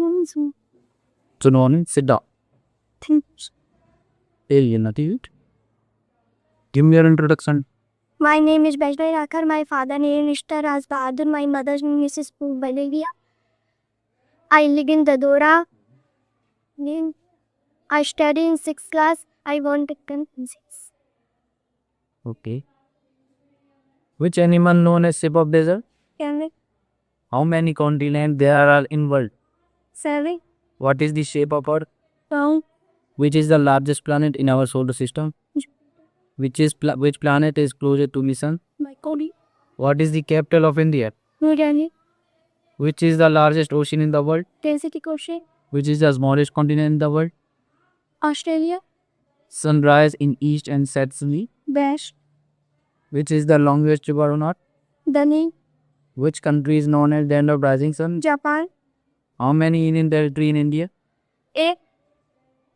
Good morning. Sit down. Thanks. Alien attitude. Give me your introduction. My name is Bajrai Rakhar. My father name is Mr. Raz Bahadur. My mother's name is Spook Valeria. I live in Dadora. I study in 6th class. I want to become princess. Okay. Which animal known as shape of desert? Can I? How many continents there are in world? 7. What is the shape of Earth? Round. Which is the largest planet in our solar system? Which planet is closer to the sun? My Cody. What is the capital of India? New Delhi. Which is the largest ocean in the world? Density Koshe. Which is the smallest continent in the world? Australia. Sunrise in east and sets in the. Bash. Which is the longest river on Earth? Dani. Which country is known as land of rising sun? Japan. How many Indian territory in India? 8.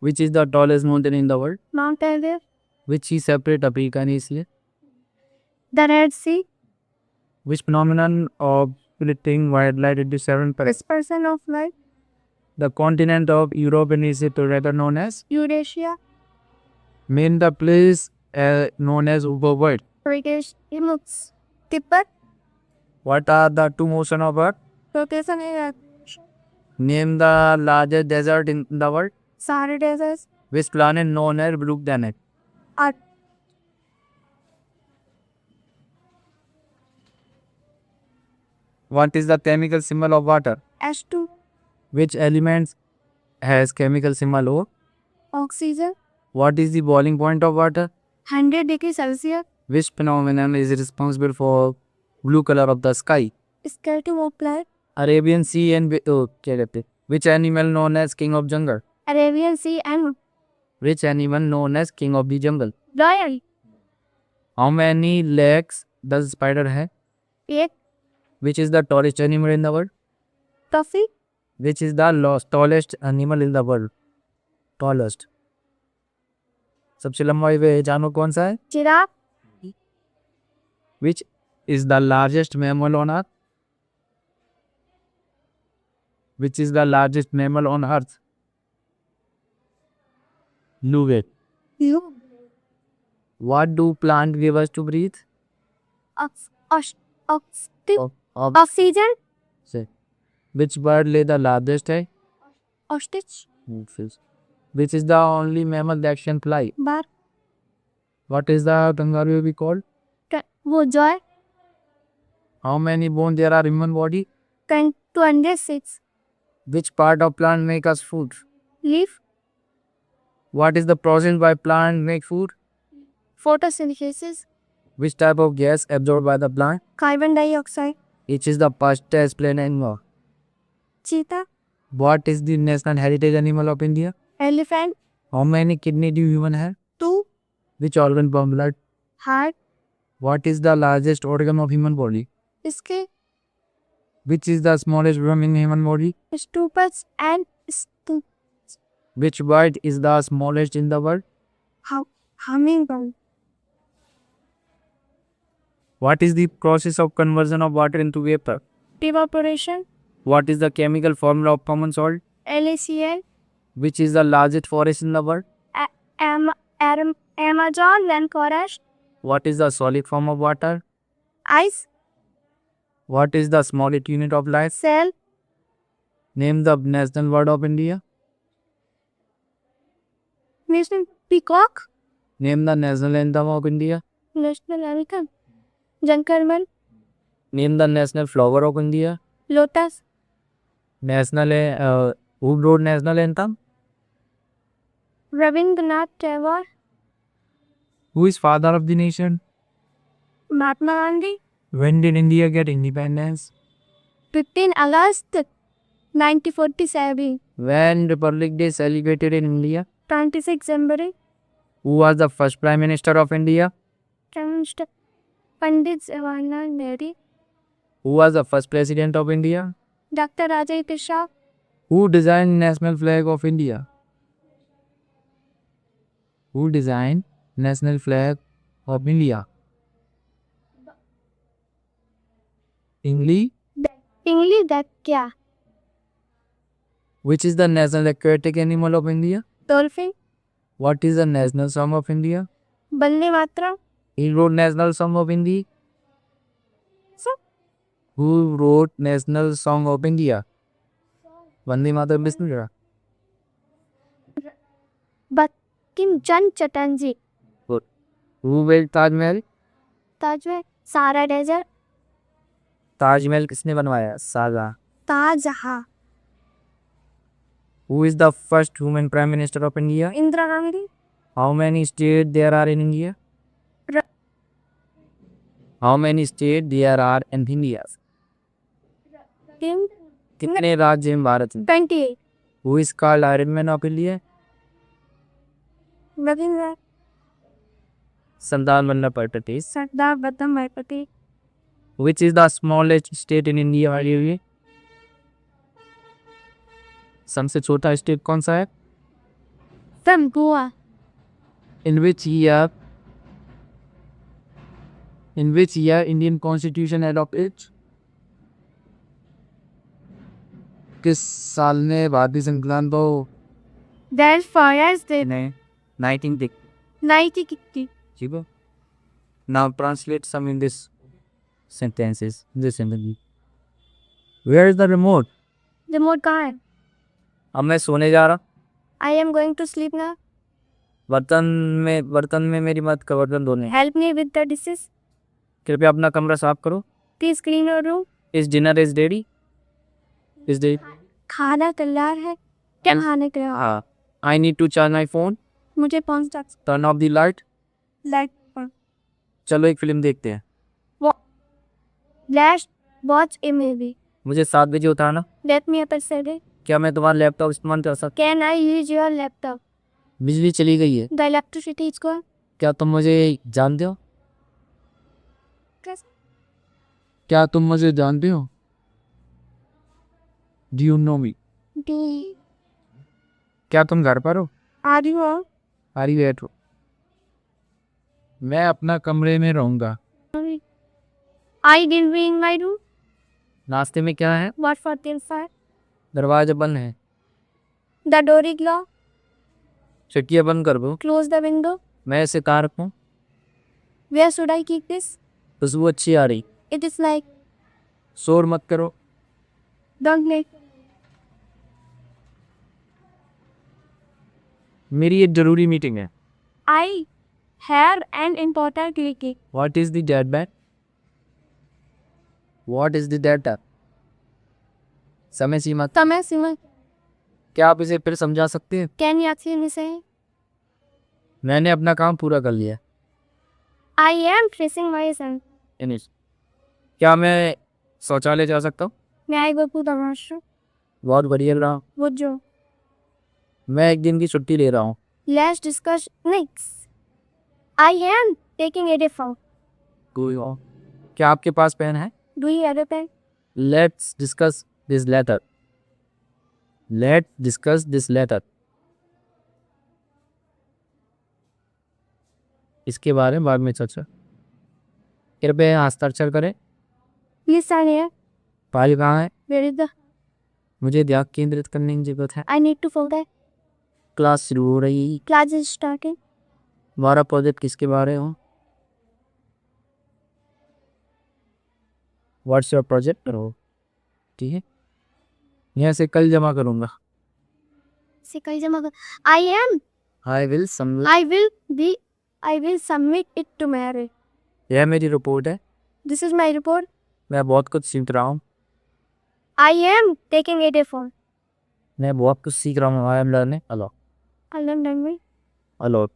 Which is the tallest mountain in the world? Mount Everest. Which sea separate Africa and Asia? The Red Sea. Which phenomenon of splitting wildlife into seven parts? Dispersion of light. The continent of Europe and Asia together known as? Eurasia. Name the place known as overworld. British. Inuits. Tibet. What are the two motions of Earth? Rotation and Name the largest desert in the world. Sahara Desert. Which planet known as blue planet? Earth. What is the chemical symbol of water? H2. Which elements has chemical symbol O? Oxygen. What is the boiling point of water? 100 degrees Celsius. Which phenomenon is responsible for blue color of the sky? Skeleton of light. Arabian Sea and which animal known as king of jungle? Arabian Sea and Which animal known as king of the jungle? Lion. How many legs does spider have? 8. Which is the tallest animal in the world? Toffee. Which is the tallest animal in the world? Tallest. सबसे लंबा जानवर कौन सा है? Giraffe. Which is the largest mammal on earth? Which is the largest mammal on earth? Blue whale. You. What do plants give us to breathe? Oxygen. Say. Which bird lay the largest egg? Ostrich. Which is the only mammal that can fly? Bar. What is the kangaroo we called? वो joy. How many bones there are in human body? 206. Which part of plant make us food? Leaf. What is the process by plant make food? Photosynthesis. Which type of gas absorbed by the plant? Carbon dioxide. Which is the fastest plane animal? Cheetah. What is the national heritage animal of India? Elephant. How many kidney do human have? 2. Which organ pump blood? Heart. What is the largest organ of human body? इसके Which is the smallest worm in human body? stupas and Which bird is the smallest in the world? hummingbird. What is the process of conversion of water into vapor? Evaporation. What is the chemical formula of common salt? LaCl. Which is the largest forest in the world? Amazon rainforest. What is the solid form of water? Ice. What is the smallest unit of light? Cell. Name the national bird of India. National peacock. Name the national anthem of India. National anthem. Jankarman. Name the national flower of India. Lotus. National who wrote national anthem? Rabindranath Tagore. Who is father of the nation? Mahatma Gandhi. When did India get independence? 15 August 1947. When Republic Day celebrated in India? 26 January. Who was the first Prime Minister of India? Pandit Jawaharlal Nehru. Who was the first President of India? Dr. Rajai Krishna. Who designed national flag of India? Who designed national flag of India? English? English that क्या? Which is the national aquatic animal of India? Dolphin. What is the national song of India? Bande Matra. He wrote national song of India. So, Who wrote national song of India? Vande Mataram Bismillah. Bankim Chand Chatterjee. Good. Who built Taj Mahal? ताज में सारा desert. Taj Mahal किसने बनवाया? Shahjahan. ताजहां. Who is the first woman prime minister of India? Indira Gandhi. How many states there are in India? Raw- How many states there are in India? किम कितने राज्य हैं भारत में? 28. Who is called Iron Man of India? Ravindra. Sardar Vallabh भाई पटेल. सरदार वल्लभ भाई Patel. Which is the smallest state in India? ये सबसे छोटा state कौन सा है? From Goa. In which year Indian Constitution adopted? किस साल में भारतीय संविधान को? That's fires the नहीं 1960. 90. ठीक है. Now translate some in this sentences. This sentence. Where is the remote? Remote कहाँ है? अब मैं सोने जा रहा. I am going to sleep now. बर्तन में मेरी मदद कर, बर्तन धोने. Help me with the dishes. कृपया अपना कमरा साफ करो. Please clean your room. Is dinner is ready? Is ready? खाना तैयार है. क्या And- खाने के लिए? हाँ. I need to charge my phone. मुझे 5 tax. Turn off the light. Light पर. चलो एक फिल्म देखते हैं. Let's watch a movie. मुझे 7 बजे उठाना. Let me up at 7. क्या मैं तुम्हारा लैपटॉप इस्तेमाल कर सकता? Can I use your laptop? बिजली चली गई है. The electricity is gone. क्या तुम मुझे जानते हो? Yes. क्या तुम मुझे जानते हो? Do you know me? Do क्या तुम घर पर हो? are you all? Are you at home? मैं अपना कमरे में रहूंगा. I will be in my room. नाश्ते में क्या है? What for dinner? दरवाजा बंद है. The door is locked. खिड़कियाँ बंद कर दो. Close the window. मैं इसे कहाँ रखूं? Where should I keep this? खुशबू अच्छी आ रही. It is like शोर मत करो. don't make. मेरी एक जरूरी मीटिंग है. I have an important meeting. What is the deadline? What is the deadline? समय सीमा. समय सीमा. क्या आप इसे फिर समझा सकते हैं? Can you actually me say? मैंने अपना काम पूरा कर लिया. I am facing my son. Finish. क्या मैं शौचालय जा सकता हूँ? May I go to the washroom? बहुत बढ़िया रहा. Would you? मैं एक दिन की छुट्टी ले रहा हूँ. Let's discuss next. I am taking a day off. कोई और? क्या आपके पास पेन है? Do you have a pen? Let's discuss this letter. Let's discuss this letter. इसके बारे में बाद में चर्चा. कृपया हस्ताक्षर करें. Please sign here. फाइल कहाँ है? Where is the? मुझे ध्यान केंद्रित करने की जरूरत है. I need to forget. Class शुरू हो रही. Class is starting. हमारा प्रोजेक्ट किसके बारे में हो? व्हाट्स योर प्रोजेक्ट करो. ठीक है. यहाँ से कल जमा करूँगा. से कल जमा कर. I am. I will submit. I will submit it tomorrow. यह मेरी रिपोर्ट है. This is my report. मैं बहुत कुछ सीख रहा हूँ. I am taking a day off. मैं बहुत कुछ सीख रहा हूँ. I am learning a lot. I learned language. Allot.